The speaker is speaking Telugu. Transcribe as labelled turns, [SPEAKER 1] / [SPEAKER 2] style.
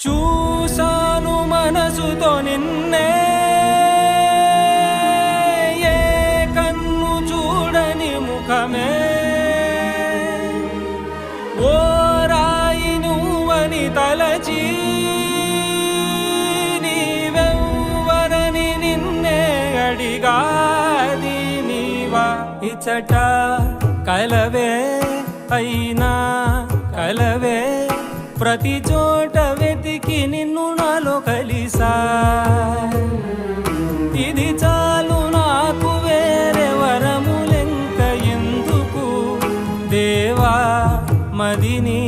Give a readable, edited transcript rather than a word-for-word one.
[SPEAKER 1] చూసాను మనసుతో నిన్నే, ఏ కన్ను చూడని ముఖమే, ఓ రాయి నువ్వని తలచి నీవెవ్వరని నిన్నే అడిగాది నీవా. ఇచ్చట కలవే అయినా కలవే, ప్రతి చోట వెతికి నిన్ను నాలో కలిసా. ఇది చాలు నాకు, వేరే వరములెంక ఎందుకు దేవా, మదిని